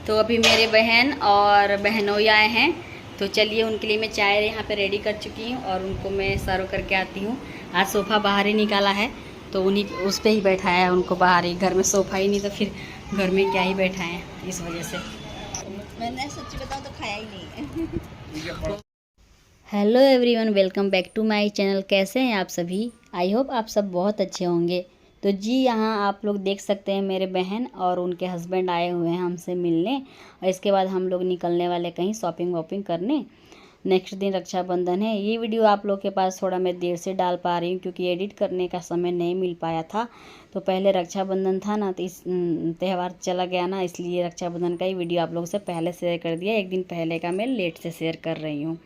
तो अभी मेरे बहन और बहनोई आए हैं, तो चलिए उनके लिए मैं चाय यहाँ पे रेडी कर चुकी हूँ और उनको मैं सर्व करके आती हूँ। आज सोफ़ा बाहर ही निकाला है तो उन्हीं उस पर ही बैठाया है उनको बाहर ही। घर में सोफ़ा ही नहीं तो फिर घर में क्या ही बैठाए हैं, इस वजह से। मैंने सच्ची बताऊं तो खाया ही नहीं है। Hello everyone, welcome back to my channel. कैसे हैं आप सभी? आई होप आप सब बहुत अच्छे होंगे। तो जी, यहाँ आप लोग देख सकते हैं मेरे बहन और उनके हस्बैंड आए हुए हैं हमसे मिलने, और इसके बाद हम लोग निकलने वाले कहीं शॉपिंग वॉपिंग करने। नेक्स्ट दिन रक्षाबंधन है। ये वीडियो आप लोग के पास थोड़ा मैं देर से डाल पा रही हूँ क्योंकि एडिट करने का समय नहीं मिल पाया था। तो पहले रक्षाबंधन था ना, तो इस त्यौहार चला गया ना, इसलिए रक्षाबंधन का ही वीडियो आप लोगों से पहले शेयर कर दिया। एक दिन पहले का मैं लेट से शेयर कर रही हूँ।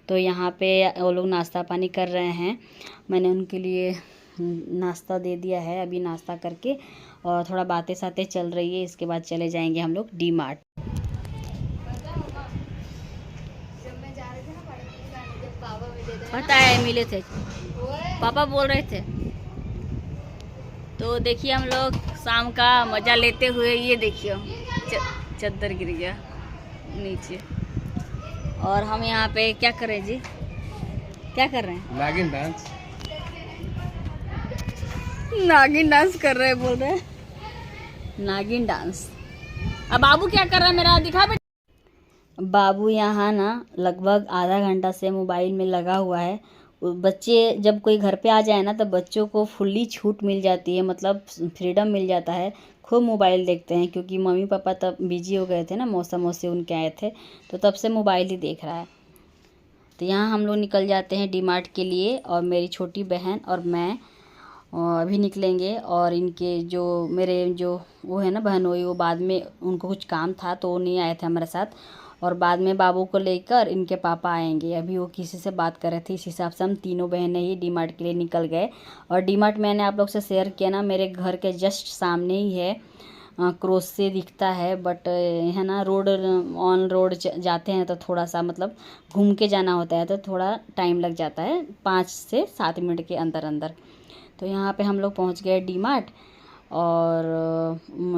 तो यहाँ पे वो लोग नाश्ता पानी कर रहे हैं। मैंने उनके लिए नाश्ता दे दिया है अभी, नाश्ता करके, और थोड़ा बातें सातें चल रही है। इसके बाद चले जाएंगे हम लोग डी मार्ट। पता है, मिले थे, पापा बोल रहे थे। तो देखिए हम लोग शाम का मज़ा लेते हुए, ये देखिए चद्दर गिर गया नीचे। और हम यहाँ पे क्या कर रहे हैं जी? क्या कर रहे हैं? नागिन डांस। नागिन डांस कर रहे हैं, बोल रहे हैं नागिन डांस। अब बाबू क्या कर रहा है मेरा, दिखा बेटा। बाबू यहाँ ना लगभग आधा घंटा से मोबाइल में लगा हुआ है। बच्चे जब कोई घर पे आ जाए ना तो बच्चों को फुल्ली छूट मिल जाती है, मतलब फ्रीडम मिल जाता है। खूब मोबाइल देखते हैं क्योंकि मम्मी पापा तब बिजी हो गए थे ना, मौसा मौसी उनके आए थे, तो तब से मोबाइल ही देख रहा है। तो यहाँ हम लोग निकल जाते हैं डी मार्ट के लिए, और मेरी छोटी बहन और मैं अभी निकलेंगे। और इनके जो मेरे जो वो है ना बहनोई, वो बाद में उनको कुछ काम था तो वो नहीं आए थे हमारे साथ। और बाद में बाबू को लेकर इनके पापा आएंगे। अभी वो किसी से बात कर रहे थे, इस हिसाब से हम तीनों बहनें ही डी मार्ट के लिए निकल गए। और डी मार्ट मैंने आप लोग से शेयर किया ना, मेरे घर के जस्ट सामने ही है। क्रॉस से दिखता है, बट है ना, रोड ऑन रोड जाते हैं तो थोड़ा सा मतलब घूम के जाना होता है, तो थोड़ा टाइम लग जाता है, 5 से 7 मिनट के अंदर अंदर। तो यहाँ पे हम लोग पहुँच गए डी मार्ट। और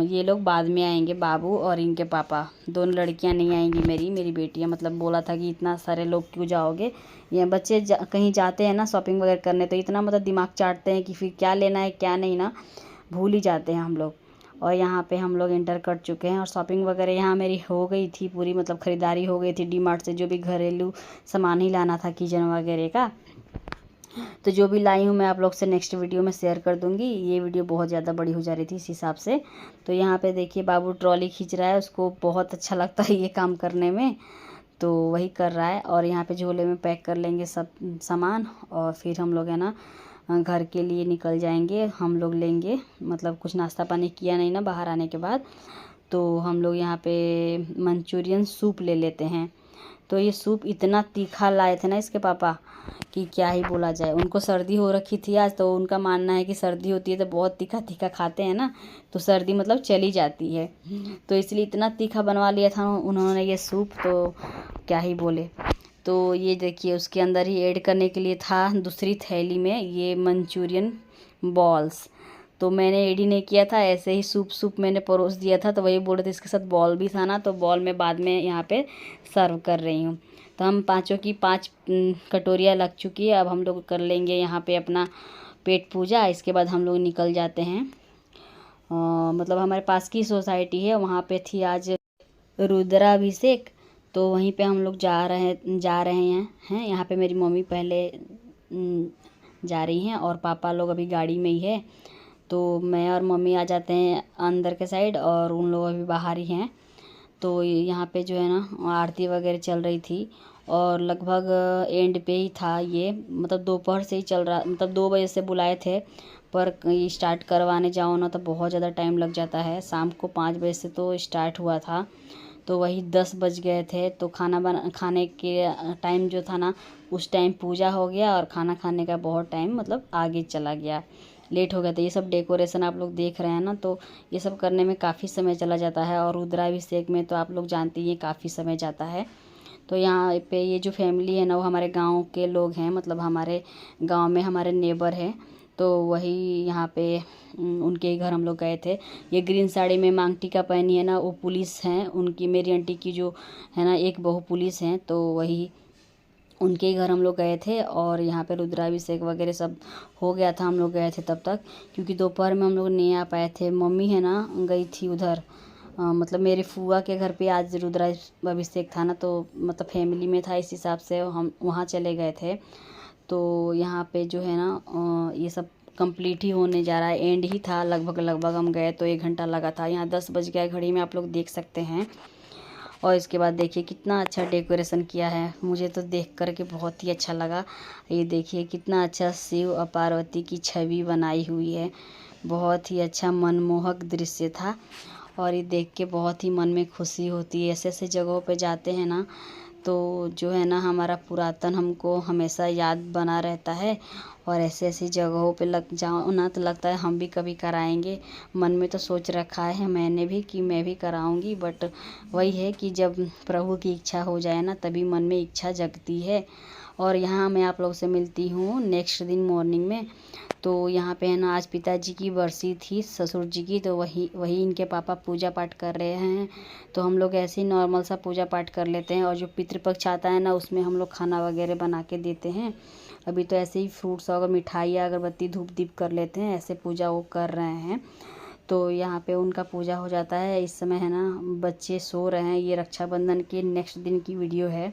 ये लोग बाद में आएंगे, बाबू और इनके पापा। दोनों लड़कियाँ नहीं आएंगी, मेरी बेटियाँ। मतलब बोला था कि इतना सारे लोग क्यों जाओगे। ये बच्चे कहीं जाते हैं ना शॉपिंग वगैरह करने, तो इतना मतलब दिमाग चाटते हैं कि फिर क्या लेना है क्या नहीं ना, भूल ही जाते हैं हम लोग। और यहाँ पे हम लोग एंटर कर चुके हैं और शॉपिंग वगैरह यहाँ मेरी हो गई थी पूरी, मतलब ख़रीदारी हो गई थी डी मार्ट से। जो भी घरेलू सामान ही लाना था किचन वगैरह का, तो जो भी लाई हूँ मैं आप लोग से नेक्स्ट वीडियो में शेयर कर दूँगी। ये वीडियो बहुत ज़्यादा बड़ी हो जा रही थी इस हिसाब से। तो यहाँ पे देखिए बाबू ट्रॉली खींच रहा है, उसको बहुत अच्छा लगता है ये काम करने में, तो वही कर रहा है। और यहाँ पे झोले में पैक कर लेंगे सब सामान, और फिर हम लोग है ना घर के लिए निकल जाएंगे। हम लोग लेंगे, मतलब कुछ नाश्ता पानी किया नहीं ना बाहर आने के बाद, तो हम लोग यहाँ पे मंचूरियन सूप ले लेते हैं। तो ये सूप इतना तीखा लाए थे ना इसके पापा कि क्या ही बोला जाए। उनको सर्दी हो रखी थी आज, तो उनका मानना है कि सर्दी होती है तो बहुत तीखा तीखा खाते हैं ना, तो सर्दी मतलब चली जाती है। तो इसलिए इतना तीखा बनवा लिया था उन्होंने ये सूप, तो क्या ही बोले। तो ये देखिए उसके अंदर ही ऐड करने के लिए था दूसरी थैली में ये मंचूरियन बॉल्स। तो मैंने ऐड ही नहीं किया था, ऐसे ही सूप मैंने परोस दिया था। तो वही बोल रहे थे इसके साथ बॉल भी था ना, तो बॉल में बाद में यहाँ पे सर्व कर रही हूँ। तो हम पाँचों की 5 कटोरियाँ लग चुकी है। अब हम लोग कर लेंगे यहाँ पे अपना पेट पूजा। इसके बाद हम लोग निकल जाते हैं। मतलब हमारे पास की सोसाइटी है, वहाँ पे थी आज रुद्राभिषेक, तो वहीं पे हम लोग जा रहे हैं। यहाँ पे मेरी मम्मी पहले जा रही हैं और पापा लोग अभी गाड़ी में ही है। तो मैं और मम्मी आ जाते हैं अंदर के साइड, और उन लोग अभी बाहर ही हैं। तो यहाँ पे जो है ना आरती वगैरह चल रही थी, और लगभग एंड पे ही था ये, मतलब दोपहर से ही चल रहा, मतलब 2 बजे से बुलाए थे, पर स्टार्ट करवाने जाओ ना तो बहुत ज़्यादा टाइम लग जाता है। शाम को 5 बजे से तो स्टार्ट हुआ था, तो वही 10 बज गए थे। तो खाने के टाइम जो था ना, उस टाइम पूजा हो गया, और खाना खाने का बहुत टाइम मतलब आगे चला गया, लेट हो गया था। ये सब डेकोरेशन आप लोग देख रहे हैं ना, तो ये सब करने में काफ़ी समय चला जाता है। और रुद्राभिषेक में तो आप लोग जानते ही हैं काफ़ी समय जाता है। तो यहाँ पे ये जो फैमिली है ना, वो हमारे गांव के लोग हैं, मतलब हमारे गांव में हमारे नेबर हैं। तो वही यहाँ पे उनके ही घर हम लोग गए थे। ये ग्रीन साड़ी में मांग टीका पहनी है ना, वो पुलिस हैं उनकी, मेरी आंटी की जो है ना एक बहू पुलिस हैं, तो वही उनके ही घर हम लोग गए थे। और यहाँ पे रुद्राभिषेक वगैरह सब हो गया था, हम लोग गए थे तब तक, क्योंकि दोपहर में हम लोग नहीं आ पाए थे। मम्मी है ना गई थी उधर, मतलब मेरे फूआ के घर पे आज रुद्राभिषेक था ना, तो मतलब फैमिली में था, इस हिसाब से हम वहाँ चले गए थे। तो यहाँ पे जो है ना ये सब कंप्लीट ही होने जा रहा है, एंड ही था लगभग हम गए तो 1 घंटा लगा था। यहाँ 10 बज गया घड़ी में, आप लोग देख सकते हैं। और इसके बाद देखिए कितना अच्छा डेकोरेशन किया है, मुझे तो देख कर के बहुत ही अच्छा लगा। ये देखिए कितना अच्छा शिव और पार्वती की छवि बनाई हुई है, बहुत ही अच्छा मनमोहक दृश्य था। और ये देख के बहुत ही मन में खुशी होती है। ऐसे ऐसे जगहों पे जाते हैं ना, तो जो है ना हमारा पुरातन हमको हमेशा याद बना रहता है। और ऐसी ऐसी जगहों पे लग जाओ ना, तो लगता है हम भी कभी कराएंगे। मन में तो सोच रखा है मैंने भी कि मैं भी कराऊंगी, बट वही है कि जब प्रभु की इच्छा हो जाए ना, तभी मन में इच्छा जगती है। और यहाँ मैं आप लोग से मिलती हूँ नेक्स्ट दिन मॉर्निंग में। तो यहाँ पे है ना आज पिताजी की बरसी थी, ससुर जी की, तो वही इनके पापा पूजा पाठ कर रहे हैं। तो हम लोग ऐसे ही नॉर्मल सा पूजा पाठ कर लेते हैं। और जो पितृपक्ष आता है ना, उसमें हम लोग खाना वगैरह बना के देते हैं। अभी तो ऐसे ही फ्रूट्स और मिठाइयाँ अगरबत्ती धूप दीप कर लेते हैं, ऐसे पूजा वो कर रहे हैं। तो यहाँ पे उनका पूजा हो जाता है। इस समय है ना बच्चे सो रहे हैं, ये रक्षाबंधन के नेक्स्ट दिन की वीडियो है।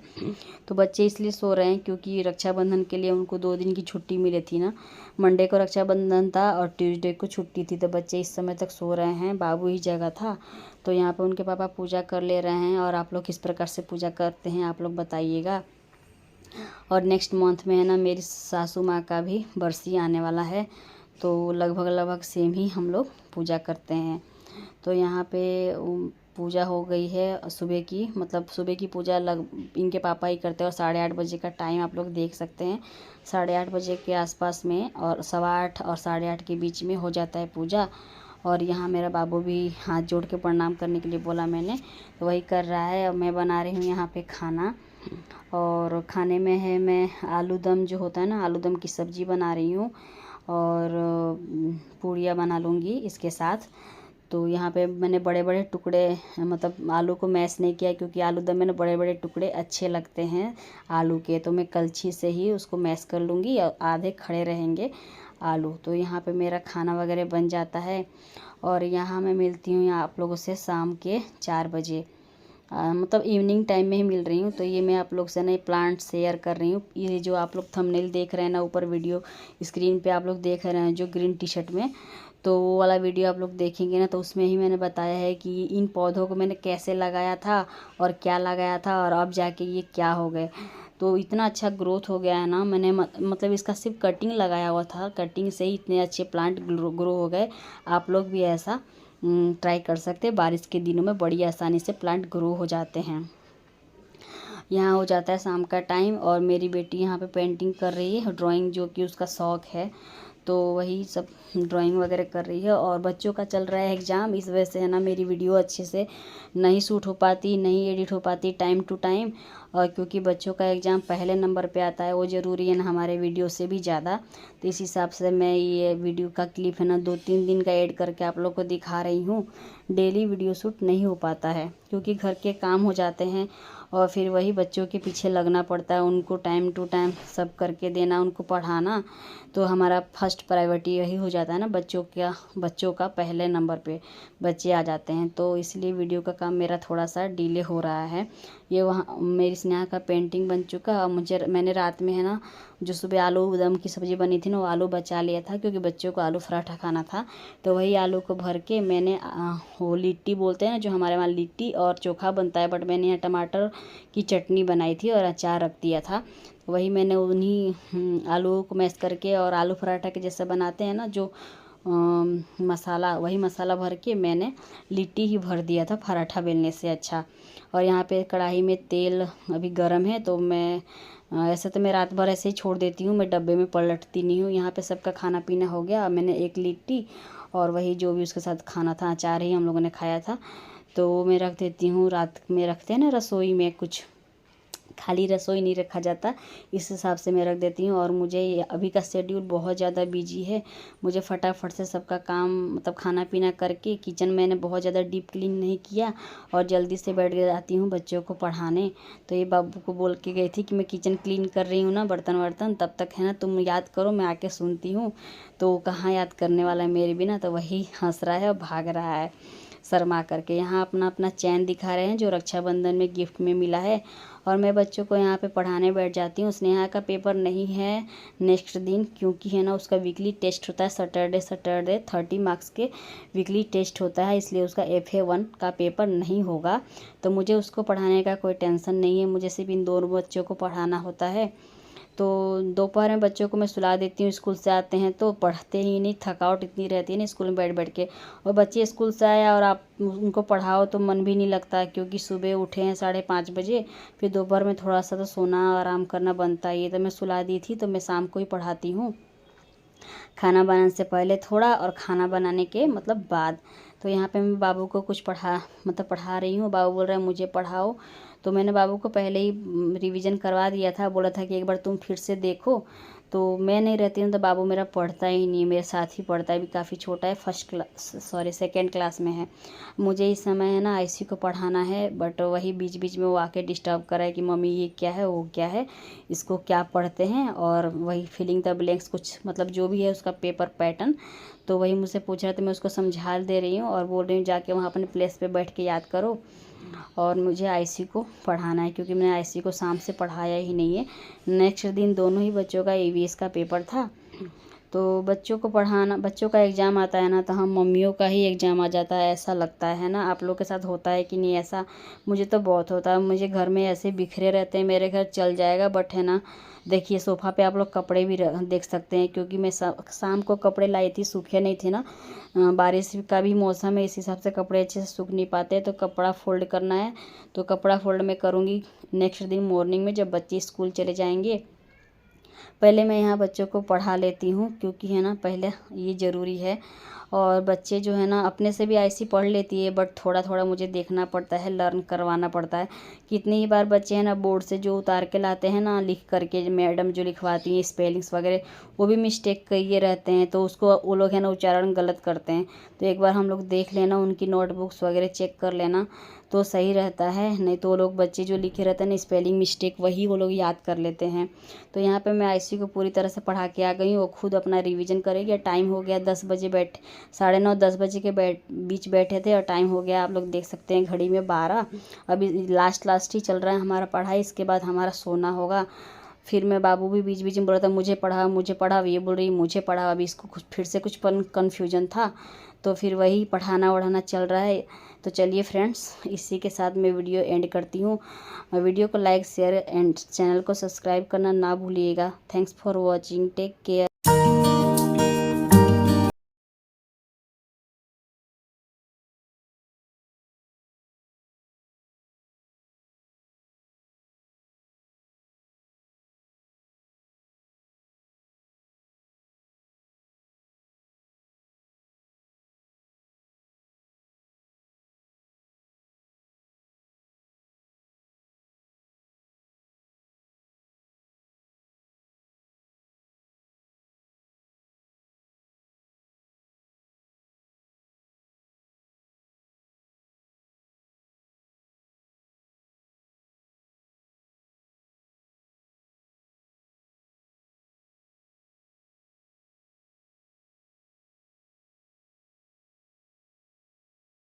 तो बच्चे इसलिए सो रहे हैं क्योंकि रक्षाबंधन के लिए उनको 2 दिन की छुट्टी मिली थी ना, मंडे को रक्षाबंधन था और ट्यूसडे को छुट्टी थी, तो बच्चे इस समय तक सो रहे हैं। बाबू ही जगह था, तो यहाँ पे उनके पापा पूजा कर ले रहे हैं। और आप लोग किस प्रकार से पूजा करते हैं आप लोग बताइएगा। और नेक्स्ट मंथ में है ना मेरी सासू माँ का भी बरसी आने वाला है, तो लगभग सेम ही हम लोग पूजा करते हैं। तो यहाँ पे पूजा हो गई है सुबह की, मतलब सुबह की पूजा इनके पापा ही करते हैं। और 8:30 बजे का टाइम आप लोग देख सकते हैं, 8:30 बजे के आसपास में, और 8:15 और 8:30 के बीच में हो जाता है पूजा। और यहाँ मेरा बाबू भी हाथ जोड़ के प्रणाम करने के लिए बोला मैंने, तो वही कर रहा है। और मैं बना रही हूँ यहाँ पे खाना, और खाने में है मैं आलू दम जो होता है ना, आलू दम की सब्ज़ी बना रही हूँ, और पूड़ियाँ बना लूँगी इसके साथ। तो यहाँ पे मैंने बड़े बड़े टुकड़े, मतलब आलू को मैश नहीं किया, क्योंकि आलू दम में ना बड़े बड़े टुकड़े अच्छे लगते हैं आलू के, तो मैं कलछी से ही उसको मैश कर लूँगी और आधे खड़े रहेंगे आलू। तो यहाँ पे मेरा खाना वगैरह बन जाता है। और यहाँ मैं मिलती हूँ आप लोगों से शाम के 4 बजे, मतलब इवनिंग टाइम में ही मिल रही हूँ। तो ये मैं आप लोग से नए प्लांट शेयर कर रही हूँ। ये जो आप लोग थंबनेल देख रहे हैं ना, ऊपर वीडियो स्क्रीन पे आप लोग देख रहे हैं जो ग्रीन टी शर्ट में, तो वो वाला वीडियो आप लोग देखेंगे ना, तो उसमें ही मैंने बताया है कि इन पौधों को मैंने कैसे लगाया था और क्या लगाया था, और अब जाके ये क्या हो गए। तो इतना अच्छा ग्रोथ हो गया है ना, मैंने मतलब इसका सिर्फ कटिंग लगाया हुआ था, कटिंग से ही इतने अच्छे प्लांट ग्रो हो गए। आप लोग भी ऐसा ट्राई कर सकते हैं, बारिश के दिनों में बड़ी आसानी से प्लांट ग्रो हो जाते हैं। यहाँ हो जाता है शाम का टाइम, और मेरी बेटी यहाँ पे पेंटिंग कर रही है, ड्राइंग जो कि उसका शौक़ है, तो वही सब ड्राइंग वगैरह कर रही है। और बच्चों का चल रहा है एग्ज़ाम, इस वजह से है ना मेरी वीडियो अच्छे से नहीं शूट हो पाती, नहीं एडिट हो पाती टाइम टू टाइम। और क्योंकि बच्चों का एग्ज़ाम पहले नंबर पे आता है, वो ज़रूरी है ना हमारे वीडियो से भी ज़्यादा, तो इस हिसाब से मैं ये वीडियो का क्लिप है ना 2-3 दिन का ऐड करके आप लोग को दिखा रही हूँ। डेली वीडियो शूट नहीं हो पाता है, क्योंकि घर के काम हो जाते हैं, और फिर वही बच्चों के पीछे लगना पड़ता है, उनको टाइम टू टाइम सब करके देना, उनको पढ़ाना। तो हमारा फर्स्ट प्रायोरिटी यही हो जाता है ना, बच्चों का पहले नंबर पे बच्चे आ जाते हैं। तो इसलिए वीडियो का काम मेरा थोड़ा सा डिले हो रहा है। ये वहाँ मेरी स्नेहा का पेंटिंग बन चुका, और मैंने रात में है ना जो सुबह आलू दम की सब्ज़ी बनी थी ना, वो आलू बचा लिया था, क्योंकि बच्चों को आलू पराठा खाना था। तो वही आलू को भर के मैंने वो लिट्टी बोलते हैं ना, जो हमारे वहाँ लिट्टी और चोखा बनता है, बट मैंने यहाँ टमाटर की चटनी बनाई थी और अचार रख दिया था। वही मैंने उन्हीं आलू को मैश करके, और आलू पराठा के जैसा बनाते हैं ना जो मसाला, वही मसाला भर के मैंने लिट्टी ही भर दिया था पराठा बेलने से अच्छा। और यहाँ पे कढ़ाई में तेल अभी गर्म है, तो मैं ऐसे तो मैं रात भर ऐसे ही छोड़ देती हूँ, मैं डब्बे में पलटती नहीं हूँ। यहाँ पे सबका खाना पीना हो गया, मैंने एक लिट्टी और वही जो भी उसके साथ खाना था, अचार ही हम लोगों ने खाया था, तो वो मैं रख देती हूँ। रात में रखते हैं ना रसोई में कुछ, खाली रसोई नहीं रखा जाता, इस हिसाब से मैं रख देती हूँ। और मुझे अभी का शेड्यूल बहुत ज़्यादा बिजी है, मुझे फटाफट से सबका काम मतलब खाना पीना करके, किचन मैंने बहुत ज़्यादा डीप क्लीन नहीं किया और जल्दी से बैठ जाती हूँ बच्चों को पढ़ाने। तो ये बाबू को बोल के गई थी कि मैं किचन क्लीन कर रही हूँ ना, बर्तन वर्तन, तब तक है ना तुम याद करो, मैं आके सुनती हूँ। तो कहाँ याद करने वाला है मेरे बिना, तो वही हंस रहा है और भाग रहा है शर्मा करके। यहाँ अपना अपना चैन दिखा रहे हैं जो रक्षाबंधन में गिफ्ट में मिला है। और मैं बच्चों को यहाँ पे पढ़ाने बैठ जाती हूँ। स्नेहा का पेपर नहीं है नेक्स्ट दिन, क्योंकि है ना उसका वीकली टेस्ट होता है सैटरडे 30 मार्क्स के वीकली टेस्ट होता है, इसलिए उसका FA1 का पेपर नहीं होगा। तो मुझे उसको पढ़ाने का कोई टेंशन नहीं है, मुझे सिर्फ इन दोनों बच्चों को पढ़ाना होता है। तो दोपहर में बच्चों को मैं सुला देती हूँ, स्कूल से आते हैं तो पढ़ते ही नहीं, थकावट इतनी रहती है ना स्कूल में बैठ बैठ के। और बच्चे स्कूल से आए और आप उनको पढ़ाओ तो मन भी नहीं लगता, क्योंकि सुबह उठे हैं 5:30 बजे, फिर दोपहर में थोड़ा सा तो सोना आराम करना बनता है। ये तो मैं सुला दी थी, तो मैं शाम को ही पढ़ाती हूँ, खाना बनाने से पहले थोड़ा और खाना बनाने के मतलब बाद। तो यहाँ पे मैं बाबू को कुछ पढ़ा रही हूँ। बाबू बोल रहा है मुझे पढ़ाओ, तो मैंने बाबू को पहले ही रिवीजन करवा दिया था, बोला था कि एक बार तुम फिर से देखो। तो मैं नहीं रहती हूँ तो बाबू मेरा पढ़ता ही नहीं, मेरे साथ ही पढ़ता है, भी काफ़ी छोटा है, सेकेंड क्लास में है। मुझे इस समय है ना IC को पढ़ाना है, बट वही बीच बीच में वो आके डिस्टर्ब कर रहा है कि मम्मी ये क्या है, वो क्या है, इसको क्या पढ़ते हैं। और वही फिलिंग द ब्लैंक्स कुछ मतलब जो भी है उसका पेपर पैटर्न, तो वही मुझसे पूछ रहा था, मैं उसको समझा दे रही हूँ और बोल रही हूँ जाके वहाँ अपने प्लेस पे बैठ के याद करो। और मुझे IC को पढ़ाना है, क्योंकि मैंने IC को शाम से पढ़ाया ही नहीं है। नेक्स्ट दिन दोनों ही बच्चों का EVS का पेपर था, तो बच्चों को पढ़ाना, बच्चों का एग्ज़ाम आता है ना तो हम मम्मियों का ही एग्ज़ाम आ जाता है, ऐसा लगता है ना। आप लोग के साथ होता है कि नहीं ऐसा? मुझे तो बहुत होता है, मुझे घर में ऐसे बिखरे रहते हैं, मेरे घर चल जाएगा, बट है ना देखिए सोफ़ा पे आप लोग कपड़े भी देख सकते हैं, क्योंकि मैं शाम को कपड़े लाई थी, सूखे नहीं थे ना, बारिश का भी मौसम है, इस हिसाब से कपड़े अच्छे से सूख नहीं पाते, तो कपड़ा फोल्ड करना है। तो कपड़ा फोल्ड मैं करूँगी नेक्स्ट दिन मॉर्निंग में जब बच्चे स्कूल चले जाएंगे। पहले मैं यहाँ बच्चों को पढ़ा लेती हूँ, क्योंकि है ना पहले ये ज़रूरी है। और बच्चे जो है ना अपने से भी IC पढ़ लेती है, बट थोड़ा थोड़ा मुझे देखना पड़ता है, लर्न करवाना पड़ता है। कितनी ही बार बच्चे हैं ना बोर्ड से जो उतार के लाते हैं ना लिख करके, मैडम जो लिखवाती हैं स्पेलिंग्स वगैरह, वो भी मिस्टेक किए रहते हैं, तो उसको वो लोग है ना उच्चारण गलत करते हैं। तो एक बार हम लोग देख लेना, उनकी नोटबुक्स वगैरह चेक कर लेना तो सही रहता है, नहीं तो वो लोग बच्चे जो लिखे रहते हैं ना स्पेलिंग मिस्टेक, वही वो लोग याद कर लेते हैं। तो यहाँ पे मैं IC को पूरी तरह से पढ़ा के आ गई हूँ, वो खुद अपना रिवीजन करेगी। टाइम हो गया 10 बजे, 9:30 10 बजे के बीच बैठे थे और टाइम हो गया, आप लोग देख सकते हैं घड़ी में 12। अभी लास्ट ही चल रहा है हमारा पढ़ाई, इसके बाद हमारा सोना होगा। फिर मैं बाबू भी बीच बीच में बोल रहा था मुझे पढ़ा, ये बोल रही मुझे पढ़ा। अभी इसको फिर से कुछ कन्फ्यूजन था, तो फिर वही पढ़ाना वढ़ाना चल रहा है। तो चलिए फ्रेंड्स, इसी के साथ मैं वीडियो एंड करती हूँ। वीडियो को लाइक शेयर एंड चैनल को सब्सक्राइब करना ना भूलिएगा। Thanks for watching, take care.